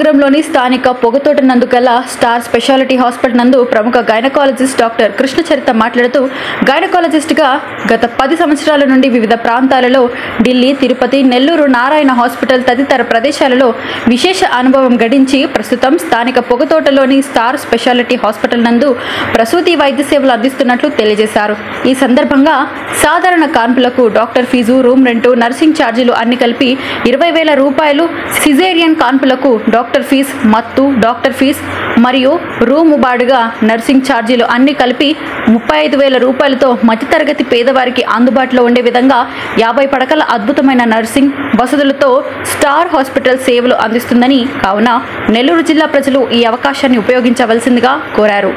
నగరంలోని స్థానిక పొగతోట నందు గల స్టార్ స్పెషాలిటీ హాస్పిటల్ నందు ప్రముఖ గైనకాలజిస్ట్ డాక్టర్ కృష్ణ చరిత మాట్లాడుతూ గైనకాలజిస్ట్గా గత 10 సంవత్సరాల నుండి వివిధ ప్రాంతాలలో ఢిల్లీ, తిరుపతి, నెల్లూరు, నారాయణ హాస్పిటల్ తదితర ప్రదేశాలలో విశేష అనుభవం గడించి ప్రస్తుతం స్థానిక పొగతోటలోని స్టార్ స్పెషాలిటీ హాస్పిటల్ నందు ప్రసూతి వైద్య సేవలు అందిస్తున్నట్లు తెలియజేశారు. ఈ సందర్భంగా సాధారణ కాన్పులకు doctor fee, room rent, nursing ఛార్జీలు అన్ని కలిపి 20,000 రూపాయలు, సిజేరియన్ కాన్పులకు డాక్టర్ ఫీజ్, మత్తు డాక్టర్ ఫీజ్ మరియు రూము బాడుగా, నర్సింగ్ ఛార్జీలు అన్ని కలిపి 35,000 రూపాయలతో మధ్యతరగతి పేదవారికి అందుబాటులో ఉండే విధంగా 50 పడకల అద్భుతమైన నర్సింగ్ వసతులతో స్టార్ హాస్పిటల్ సేవలు అందిస్తుందని, కావున నెల్లూరు జిల్లా ప్రజలు ఈ అవకాశాన్ని ఉపయోగించవలసిందిగా కోరారు.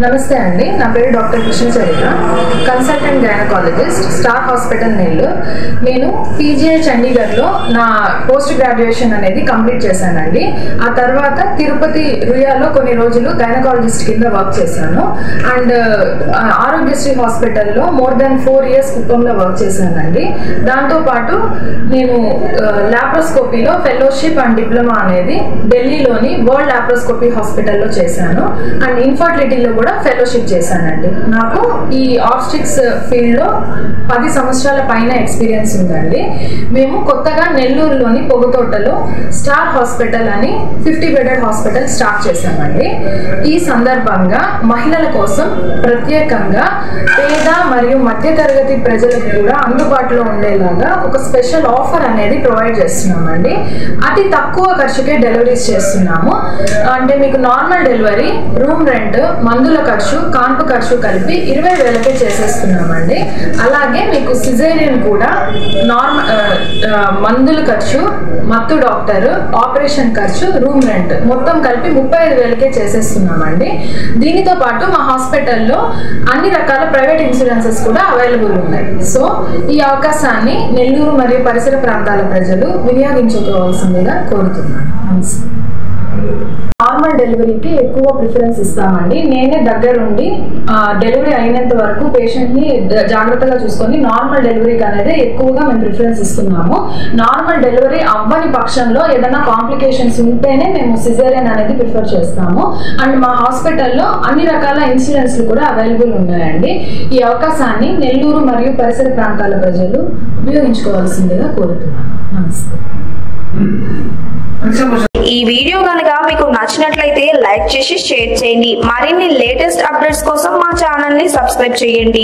నమస్తే అండి, నా పేరు doctor Krishna Charitha, consultant gynaecologist, Star Hospital Nellore. నేను పీజీఐ చండీగఢ్లో నా పోస్ట్ గ్రాడ్యుయేషన్ అనేది కంప్లీట్ చేశానండి. ఆ తర్వాత తిరుపతి రుయాలో కొన్ని రోజులు గైనకాలజిస్ట్ కింద వర్క్ చేశాను. అండ్ ఆరోగ్యశ్రీ హాస్పిటల్లో మోర్ దాన్ 4 years కుప్పంలో వర్క్ చేశానండి. దాంతోపాటు నేను లాప్రోస్కోపీలో ఫెలోషిప్ అండ్ డిప్లొమా అనేది ఢిల్లీలోని వరల్డ్ లాప్రోస్కోపీ హాస్పిటల్లో చేశాను. అండ్ ఇన్ఫర్టిలిటీలో కూడా ఫెలోషిప్ చేశానండి. నాకు ఈ ఆబ్స్టిక్స్ ఫీల్డ్ లో 10 సంవత్సరాల పైన ఎక్స్పీరియన్స్ ఉందండి. మేము కొత్తగా నెల్లూరులోని పొగతోటలో స్టార్ హాస్పిటల్ అని 50 bedded హాస్పిటల్ స్టార్ట్ చేశామండి. ఈ సందర్భంగా మహిళల కోసం ప్రత్యేకంగా పేద మరియు మధ్యతరగతి ప్రజలకు కూడా అందుబాటులో ఉండేలాగా ఒక స్పెషల్ ఆఫర్ అనేది ప్రొవైడ్ చేస్తున్నామండి. అతి తక్కువ ఖర్చుకే డెలివరీస్ చేస్తున్నాము. అంటే మీకు నార్మల్ డెలివరీ, రూమ్ రెంట్, మందుల ఖర్చు, కాన్పు ఖర్చు కలిపి 20,000కే చేసేస్తున్నామండి. అలాగే మీకు సిజేరియన్ కూడా నార్మల్ మందుల ఖర్చు, మత్తు డాక్టర్, ఆపరేషన్ ఖర్చు, రూమ్ రెంట్ మొత్తం కలిపి 35,000కే చేసేస్తున్నామండి. దీనితో పాటు మా హాస్పిటల్లో అన్ని రకాల ప్రైవేట్ ఇన్సూరెన్సెస్ కూడా అవైలబుల్ ఉన్నాయి. సో ఈ అవకాశాన్ని నెల్లూరు మరియు పరిసర ప్రాంతాల ప్రజలు వినియోగించుకోవాల్సిందిగా కోరుతున్నాను. నమస్తే. నార్మల్ డెలివరీకి ఎక్కువ ప్రిఫరెన్స్ ఇస్తామండి. నేనే దగ్గరుండి డెలివరీ అయినంత వరకు పేషెంట్ని జాగ్రత్తగా చూసుకొని నార్మల్ డెలివరీకి అనేది ఎక్కువగా మేము ప్రిఫరెన్స్ ఇస్తున్నాము. నార్మల్ డెలివరీ అవ్వని పక్షంలో ఏదైనా కాంప్లికేషన్స్ ఉంటేనే మేము సిజేరియన్ అనేది ప్రిఫర్ చేస్తాము. అండ్ మా హాస్పిటల్లో అన్ని రకాల ఇన్సూరెన్స్లు కూడా అవైలబుల్ ఉన్నాయండి. ఈ అవకాశాన్ని నెల్లూరు మరియు పరిసర ప్రాంతాల ప్రజలు ఉపయోగించుకోవాల్సిందిగా కోరుతున్నాను. నమస్తే. ఈ వీడియో కనుక మీకు నచ్చినట్లయితే లైక్ చేసి షేర్ చేయండి. మరిన్ని లేటెస్ట్ అప్డేట్స్ కోసం మా ఛానల్ ని సబ్స్క్రైబ్ చేయండి.